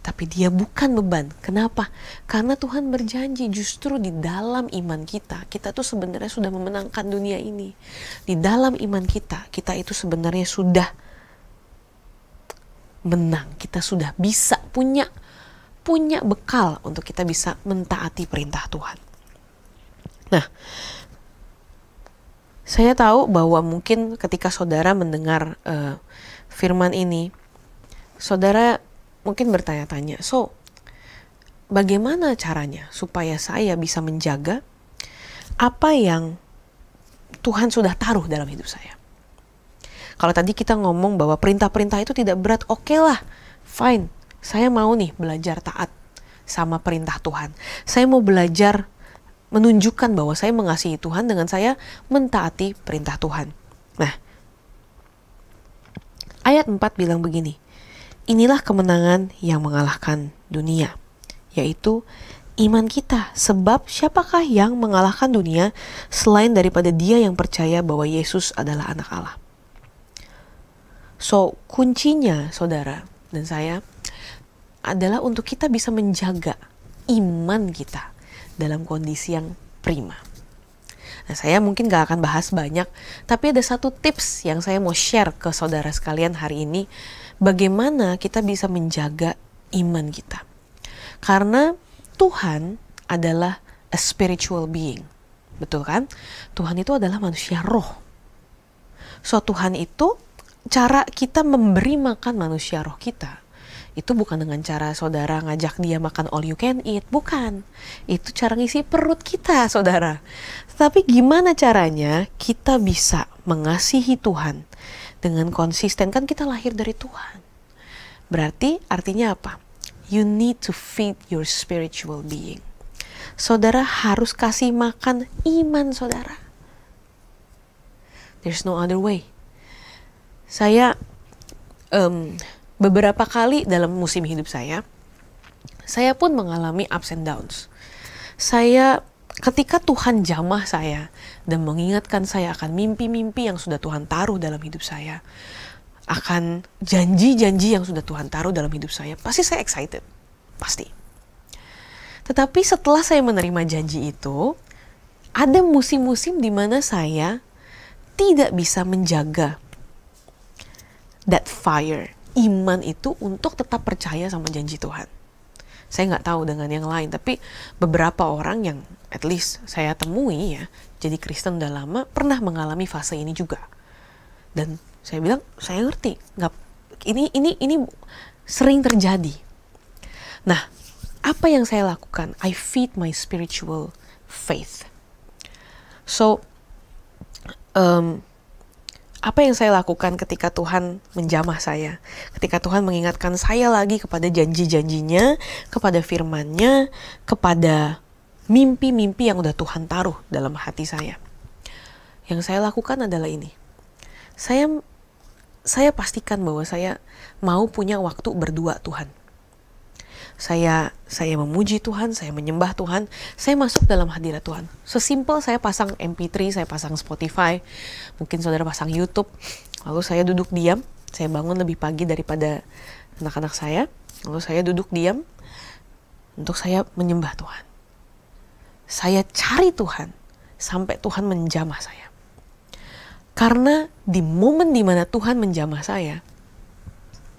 Tapi dia bukan beban. Kenapa? Karena Tuhan berjanji justru di dalam iman kita, kita tuh sebenarnya sudah memenangkan dunia ini. Di dalam iman kita, kita itu sebenarnya sudah menang. Kita sudah bisa punya bekal untuk kita bisa mentaati perintah Tuhan. Nah, saya tahu bahwa mungkin ketika saudara mendengar firman ini, saudara mungkin bertanya-tanya, so bagaimana caranya supaya saya bisa menjaga apa yang Tuhan sudah taruh dalam hidup saya? Kalau tadi kita ngomong bahwa perintah-perintah itu tidak berat, oke lah, fine. Saya mau nih belajar taat sama perintah Tuhan. Saya mau belajar menunjukkan bahwa saya mengasihi Tuhan dengan saya mentaati perintah Tuhan. Nah, ayat 4 bilang begini, inilah kemenangan yang mengalahkan dunia, yaitu iman kita. Sebab siapakah yang mengalahkan dunia selain daripada dia yang percaya bahwa Yesus adalah anak Allah. So, kuncinya saudara dan saya adalah untuk kita bisa menjaga iman kita dalam kondisi yang prima. Nah, saya mungkin gak akan bahas banyak, tapi ada satu tips yang saya mau share ke saudara sekalian hari ini, bagaimana kita bisa menjaga iman kita. Karena Tuhan adalah a spiritual being. Betul kan? Tuhan itu adalah manusia roh. So, Tuhan itu, cara kita memberi makan manusia roh kita, itu bukan dengan cara saudara ngajak dia makan all you can eat. Bukan. Itu cara ngisi perut kita, saudara. Tapi gimana caranya kita bisa mengasihi Tuhan dengan konsisten? Kan kita lahir dari Tuhan. Berarti artinya apa? You need to feed your spiritual being. Saudara harus kasih makan iman saudara. There's no other way. Saya beberapa kali dalam musim hidup saya pun mengalami ups and downs. Saya, ketika Tuhan jamah saya dan mengingatkan saya akan mimpi-mimpi yang sudah Tuhan taruh dalam hidup saya, akan janji-janji yang sudah Tuhan taruh dalam hidup saya, pasti saya excited. Pasti. Tetapi setelah saya menerima janji itu, ada musim-musim di mana saya tidak bisa menjaga that fire, iman itu untuk tetap percaya sama janji Tuhan. Saya nggak tahu dengan yang lain, tapi beberapa orang yang at least saya temui ya, jadi Kristen udah lama, pernah mengalami fase ini juga. Dan saya bilang, saya ngerti, ini sering terjadi. Nah, apa yang saya lakukan? I feed my spiritual faith. So, apa yang saya lakukan ketika Tuhan menjamah saya? Ketika Tuhan mengingatkan saya lagi kepada janji-janjinya, kepada firman-Nya, kepada mimpi-mimpi yang udah Tuhan taruh dalam hati saya. Yang saya lakukan adalah ini. Saya pastikan bahwa saya mau punya waktu berdua Tuhan. Saya memuji Tuhan, saya menyembah Tuhan, saya masuk dalam hadirat Tuhan. Sesimpel saya pasang MP3, saya pasang Spotify, mungkin saudara pasang YouTube, lalu saya duduk diam, saya bangun lebih pagi daripada anak-anak saya, lalu saya duduk diam untuk saya menyembah Tuhan. Saya cari Tuhan sampai Tuhan menjamah saya. Karena di momen dimana Tuhan menjamah saya,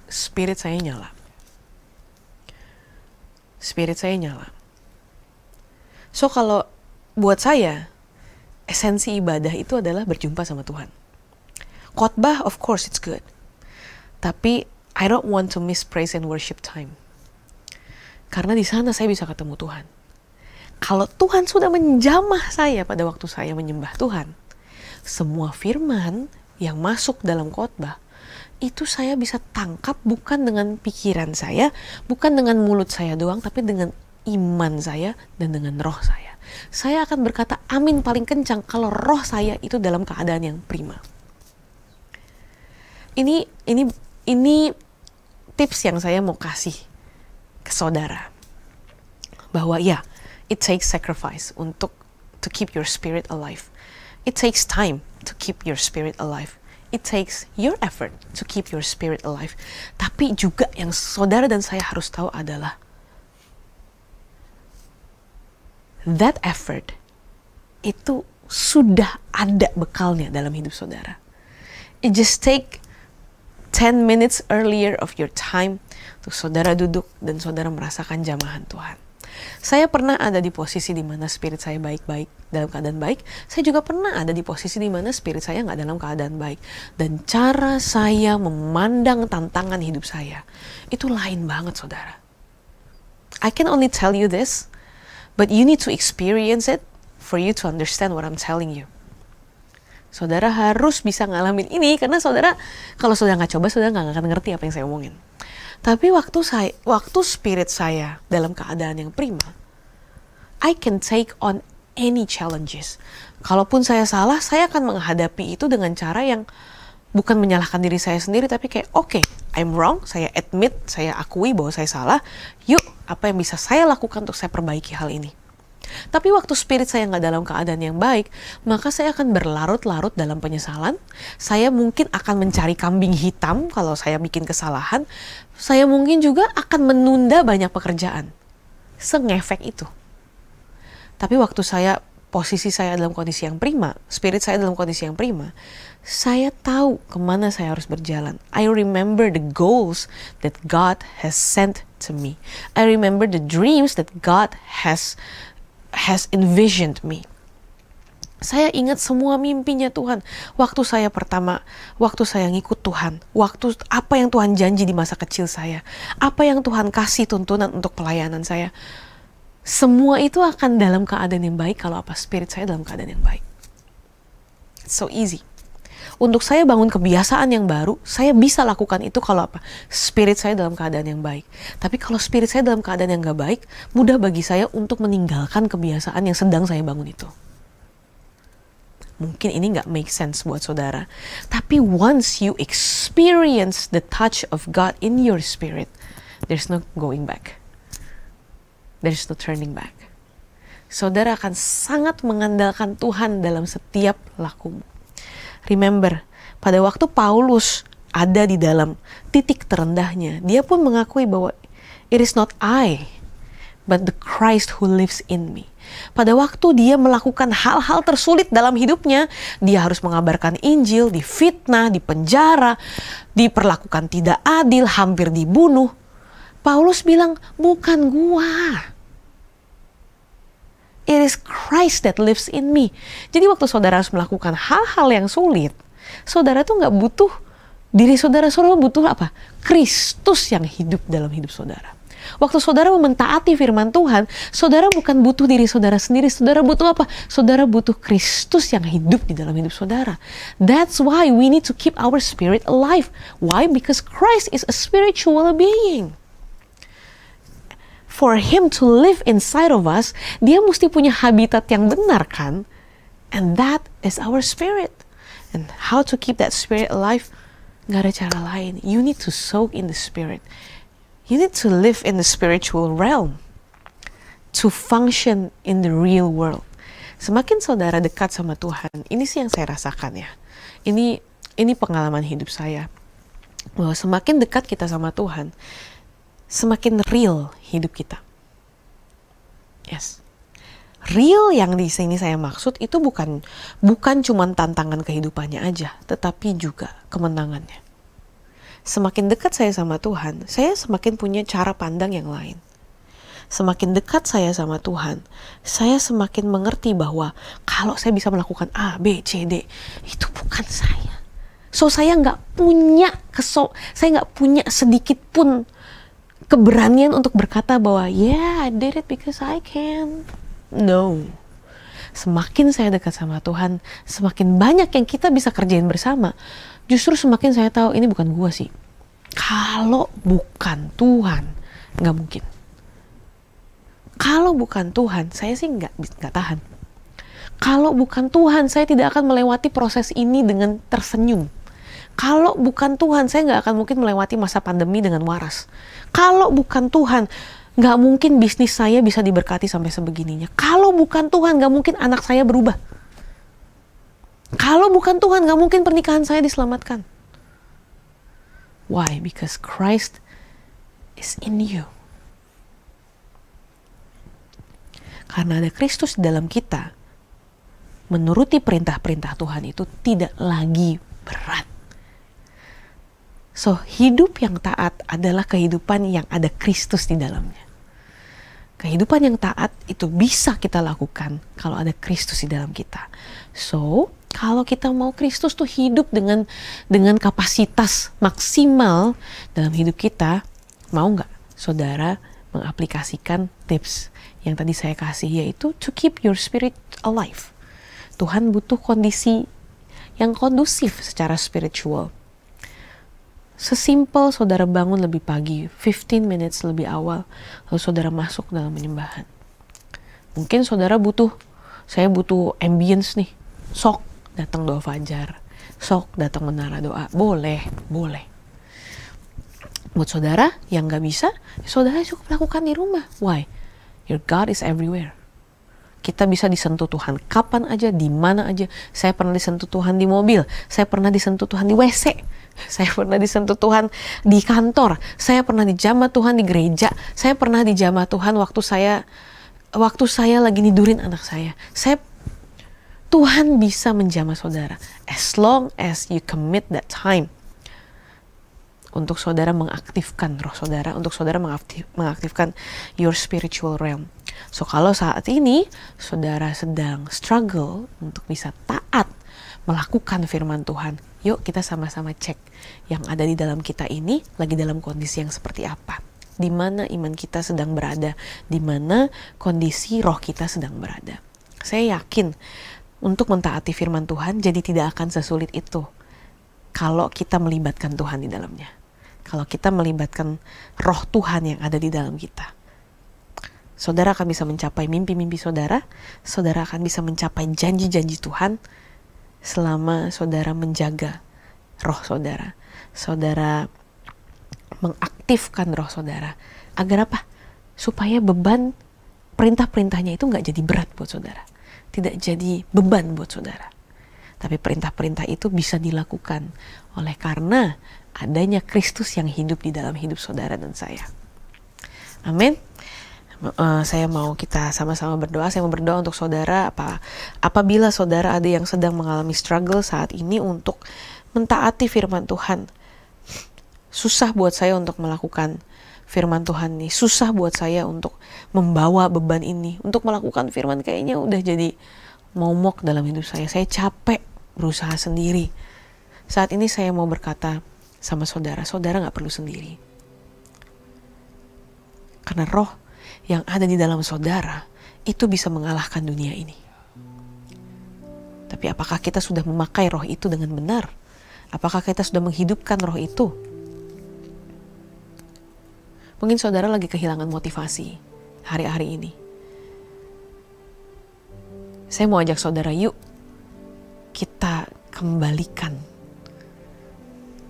spirit saya nyala. Spirit saya nyala. So kalau buat saya, esensi ibadah itu adalah berjumpa sama Tuhan. Khotbah of course it's good. Tapi I don't want to miss praise and worship time. Karena di sana saya bisa ketemu Tuhan. Kalau Tuhan sudah menjamah saya pada waktu saya menyembah Tuhan, semua firman yang masuk dalam khotbah itu saya bisa tangkap bukan dengan pikiran saya, bukan dengan mulut saya doang, tapi dengan iman saya dan dengan roh saya. Saya akan berkata amin paling kencang kalau roh saya itu dalam keadaan yang prima. Ini tips yang saya mau kasih ke saudara bahwa ya, it takes sacrifice untuk to keep your spirit alive. It takes time to keep your spirit alive. It takes your effort to keep your spirit alive. Tapi juga yang saudara dan saya harus tahu adalah that effort itu sudah ada bekalnya dalam hidup saudara. It just take 10 minutes earlier of your time untuk saudara duduk dan saudara merasakan jamahan Tuhan. Saya pernah ada di posisi di mana spirit saya baik-baik, dalam keadaan baik. Saya juga pernah ada di posisi di mana spirit saya nggak dalam keadaan baik. Dan cara saya memandang tantangan hidup saya, itu lain banget saudara. I can only tell you this, but you need to experience it for you to understand what I'm telling you. Saudara harus bisa ngalamin ini, karena saudara, kalau saudara nggak coba, saudara nggak akan ngerti apa yang saya omongin. Tapi waktu spirit saya dalam keadaan yang prima, I can take on any challenges. Kalaupun saya salah, saya akan menghadapi itu dengan cara yang bukan menyalahkan diri saya sendiri, tapi kayak okay, I'm wrong, saya admit, saya akui bahwa saya salah. Yuk, apa yang bisa saya lakukan untuk saya perbaiki hal ini? Tapi waktu spirit saya nggak dalam keadaan yang baik, maka saya akan berlarut-larut dalam penyesalan. Saya mungkin akan mencari kambing hitam kalau saya bikin kesalahan. Saya mungkin juga akan menunda banyak pekerjaan. Sengefek itu. Tapi waktu posisi saya dalam kondisi yang prima, spirit saya dalam kondisi yang prima, saya tahu kemana saya harus berjalan. I remember the goals that God has sent to me. I remember the dreams that God has envisioned me. Saya ingat semua mimpinya Tuhan. Waktu saya ngikut Tuhan, waktu apa yang Tuhan janji di masa kecil saya, apa yang Tuhan kasih tuntunan untuk pelayanan saya, semua itu akan dalam keadaan yang baik kalau spirit saya dalam keadaan yang baik. It's so easy. Untuk saya bangun kebiasaan yang baru, saya bisa lakukan itu kalau spirit saya dalam keadaan yang baik. Tapi kalau spirit saya dalam keadaan yang gak baik, mudah bagi saya untuk meninggalkan kebiasaan yang sedang saya bangun itu. Mungkin ini gak make sense buat saudara. Tapi once you experience the touch of God in your spirit, there's no going back. There's no turning back. Saudara akan sangat mengandalkan Tuhan dalam setiap lakumu. Remember, pada waktu Paulus ada di dalam titik terendahnya, dia pun mengakui bahwa it is not I, but the Christ who lives in me. Pada waktu dia melakukan hal-hal tersulit dalam hidupnya, dia harus mengabarkan Injil, difitnah, dipenjara, diperlakukan tidak adil, hampir dibunuh. Paulus bilang, bukan gua. It is Christ that lives in me. Jadi waktu saudara harus melakukan hal-hal yang sulit, saudara tuh gak butuh diri saudara butuh apa? Kristus yang hidup dalam hidup saudara. Waktu saudara mentaati firman Tuhan, saudara bukan butuh diri saudara sendiri, saudara butuh apa? Saudara butuh Kristus yang hidup di dalam hidup saudara. That's why we need to keep our spirit alive. Why? Because Christ is a spiritual being. For him to live inside of us, dia mesti punya habitat yang benar kan? And that is our spirit. And how to keep that spirit alive? Gak ada cara lain. You need to soak in the spirit. You need to live in the spiritual realm. To function in the real world. Semakin saudara dekat sama Tuhan, ini sih yang saya rasakan ya. Ini pengalaman hidup saya. Bahwa semakin dekat kita sama Tuhan, semakin real hidup kita. Yes. Real yang di sini saya maksud itu bukan cuma tantangan kehidupannya aja, tetapi juga kemenangannya. Semakin dekat saya sama Tuhan, saya semakin punya cara pandang yang lain. Semakin dekat saya sama Tuhan, saya semakin mengerti bahwa kalau saya bisa melakukan A, B, C, D, itu bukan saya. So saya nggak punya sedikit pun keberanian untuk berkata bahwa yeah, I did it because I can. No. Semakin saya dekat sama Tuhan, semakin banyak yang kita bisa kerjain bersama. Justru semakin saya tahu ini bukan gua sih. Kalau bukan Tuhan, nggak mungkin. Kalau bukan Tuhan, saya sih nggak tahan. Kalau bukan Tuhan, saya tidak akan melewati proses ini dengan tersenyum. Kalau bukan Tuhan, saya nggak akan mungkin melewati masa pandemi dengan waras. Kalau bukan Tuhan, nggak mungkin bisnis saya bisa diberkati sampai sebegininya. Kalau bukan Tuhan, nggak mungkin anak saya berubah. Kalau bukan Tuhan, nggak mungkin pernikahan saya diselamatkan. Why? Because Christ is in you. Karena ada Kristus di dalam kita, menuruti perintah-perintah Tuhan itu tidak lagi berat. So, hidup yang taat adalah kehidupan yang ada Kristus di dalamnya. Kehidupan yang taat itu bisa kita lakukan kalau ada Kristus di dalam kita. So, kalau kita mau Kristus tuh hidup dengan kapasitas maksimal dalam hidup kita, mau nggak saudara mengaplikasikan tips yang tadi saya kasih, yaitu to keep your spirit alive. Tuhan butuh kondisi yang kondusif secara spiritual. Sesimpel saudara bangun lebih pagi, 15 minutes lebih awal, lalu saudara masuk dalam penyembahan. Mungkin saudara saya butuh ambience nih. Sok datang doa fajar, sok datang menara doa. Boleh. Buat saudara yang gak bisa, saudara cukup lakukan di rumah. Why? Your God is everywhere. Kita bisa disentuh Tuhan kapan aja, di mana aja. Saya pernah disentuh Tuhan di mobil, saya pernah disentuh Tuhan di WC, saya pernah disentuh Tuhan di kantor, saya pernah dijamah Tuhan di gereja, saya pernah dijamah Tuhan waktu saya lagi nidurin anak saya. Tuhan bisa menjamah saudara as long as you commit that time untuk saudara mengaktifkan roh saudara, untuk saudara mengaktifkan your spiritual realm. So, kalau saat ini saudara sedang struggle untuk bisa taat melakukan firman Tuhan, yuk kita sama-sama cek yang ada di dalam kita ini lagi dalam kondisi yang seperti apa. Di mana iman kita sedang berada, di mana kondisi roh kita sedang berada. Saya yakin untuk mentaati firman Tuhan jadi tidak akan sesulit itu kalau kita melibatkan Tuhan di dalamnya. Kalau kita melibatkan roh Tuhan yang ada di dalam kita. Saudara akan bisa mencapai mimpi-mimpi saudara akan bisa mencapai janji-janji Tuhan selama saudara menjaga roh saudara. Saudara mengaktifkan roh saudara. Agar apa? Supaya beban perintah-perintahnya itu nggak jadi berat buat saudara. Tidak jadi beban buat saudara. Tapi perintah-perintah itu bisa dilakukan oleh karena adanya Kristus yang hidup di dalam hidup saudara dan saya. Amin. Saya mau kita sama-sama berdoa. Saya mau berdoa untuk saudara. Apabila saudara ada yang sedang mengalami struggle saat ini untuk mentaati firman Tuhan, susah buat saya untuk melakukan firman Tuhan ini, susah buat saya untuk membawa beban ini, untuk melakukan firman kayaknya udah jadi momok dalam hidup saya capek berusaha sendiri. Saat ini saya mau berkata sama saudara gak perlu sendiri. Karena roh yang ada di dalam saudara itu bisa mengalahkan dunia ini. Tapi apakah kita sudah memakai roh itu dengan benar? Apakah kita sudah menghidupkan roh itu? Mungkin saudara lagi kehilangan motivasi hari-hari ini. Saya mau ajak saudara, yuk kita kembalikan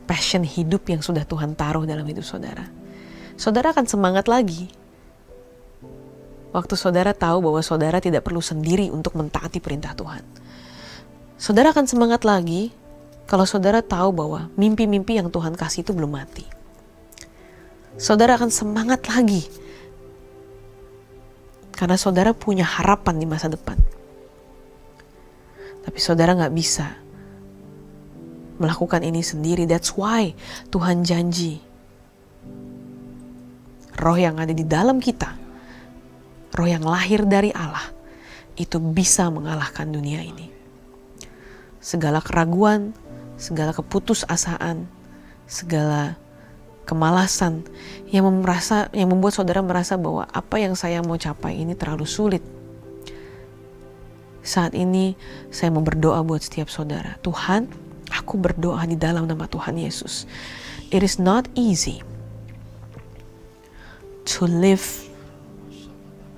passion hidup yang sudah Tuhan taruh dalam hidup saudara. Saudara akan semangat lagi waktu saudara tahu bahwa saudara tidak perlu sendiri untuk mentaati perintah Tuhan. Saudara akan semangat lagi kalau saudara tahu bahwa mimpi-mimpi yang Tuhan kasih itu belum mati. Saudara akan semangat lagi karena saudara punya harapan di masa depan. Tapi saudara gak bisa melakukan ini sendiri. That's why Tuhan janji roh yang ada di dalam kita, roh yang lahir dari Allah, itu bisa mengalahkan dunia ini. Segala keraguan, segala keputusasaan, segala kemalasan yang membuat saudara merasa bahwa apa yang saya mau capai ini terlalu sulit. Saat ini saya mau berdoa buat setiap saudara. Tuhan, aku berdoa di dalam nama Tuhan Yesus. It is not easy to live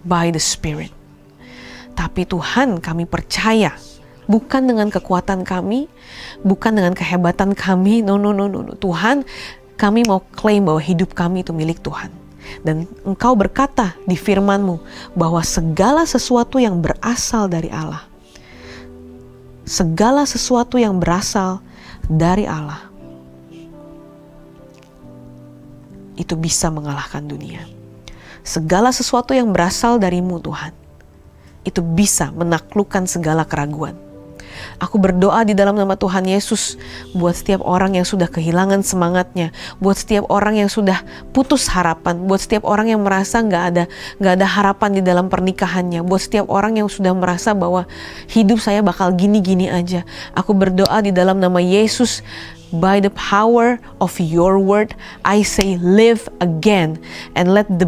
by the Spirit. Tapi Tuhan, kami percaya Bukan dengan kekuatan kami, bukan dengan kehebatan kami. No. Tuhan, kami mau klaim bahwa hidup kami itu milik Tuhan. Dan Engkau berkata di firman-Mu bahwa segala sesuatu yang berasal dari Allah, segala sesuatu yang berasal dari Allah, itu bisa mengalahkan dunia. Segala sesuatu yang berasal dari-Mu Tuhan, itu bisa menaklukkan segala keraguan. Aku berdoa di dalam nama Tuhan Yesus buat setiap orang yang sudah kehilangan semangatnya, buat setiap orang yang sudah putus harapan, buat setiap orang yang merasa nggak ada harapan di dalam pernikahannya, buat setiap orang yang sudah merasa bahwa hidup saya bakal gini-gini aja. Aku berdoa di dalam nama Yesus, by the power of your word, I say live again, and let the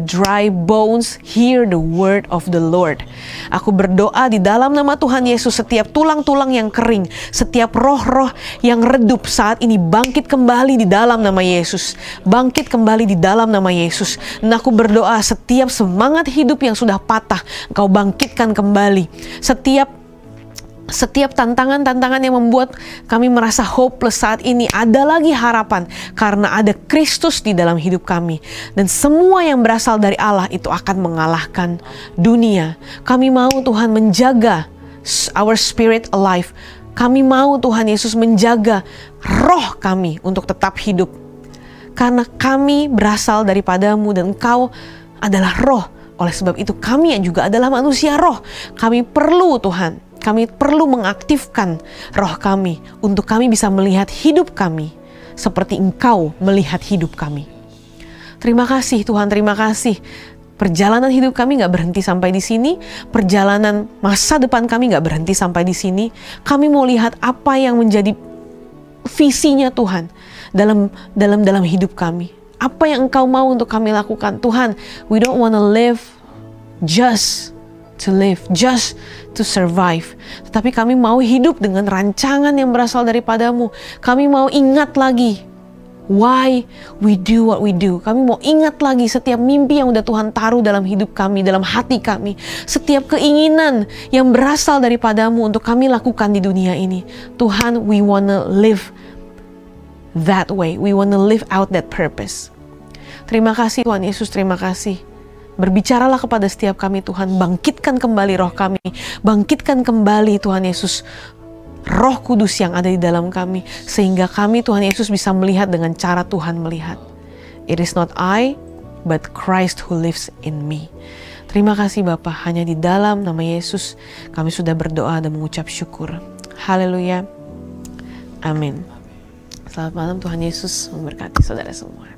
dry bones hear the word of the Lord. Aku berdoa di dalam nama Tuhan Yesus, setiap tulang-tulang yang kering, setiap roh-roh yang redup saat ini bangkit kembali di dalam nama Yesus. Bangkit kembali di dalam nama Yesus. Dan aku berdoa setiap semangat hidup yang sudah patah, Engkau bangkitkan kembali. Setiap tantangan-tantangan yang membuat kami merasa hopeless saat ini, ada lagi harapan karena ada Kristus di dalam hidup kami. Dan semua yang berasal dari Allah itu akan mengalahkan dunia. Kami mau Tuhan menjaga our spirit alive. Kami mau Tuhan Yesus menjaga roh kami untuk tetap hidup. Karena kami berasal daripada-Mu dan Engkau adalah roh. Oleh sebab itu kami yang juga adalah manusia roh. Kami perlu Tuhan, kami perlu mengaktifkan roh kami untuk kami bisa melihat hidup kami seperti Engkau melihat hidup kami. Terima kasih Tuhan, terima kasih. Perjalanan hidup kami gak berhenti sampai di sini. Perjalanan masa depan kami gak berhenti sampai di sini. Kami mau lihat apa yang menjadi visinya Tuhan dalam hidup kami. Apa yang Engkau mau untuk kami lakukan. Tuhan, we don't want to live just to live, just to survive. Tetapi kami mau hidup dengan rancangan yang berasal daripada-Mu. Kami mau ingat lagi why we do what we do. Kami mau ingat lagi setiap mimpi yang udah Tuhan taruh dalam hidup kami, dalam hati kami. Setiap keinginan yang berasal daripada-Mu untuk kami lakukan di dunia ini. Tuhan, we wanna live that way. We wanna live out that purpose. Terima kasih Tuhan Yesus, terima kasih. Berbicaralah kepada setiap kami Tuhan, bangkitkan kembali roh kami, bangkitkan kembali Tuhan Yesus, Roh Kudus yang ada di dalam kami, sehingga kami Tuhan Yesus bisa melihat dengan cara Tuhan melihat. It is not I, but Christ who lives in me. Terima kasih Bapa, hanya di dalam nama Yesus kami sudah berdoa dan mengucap syukur. Haleluya. Amin. Selamat malam, Tuhan Yesus memberkati saudara semua.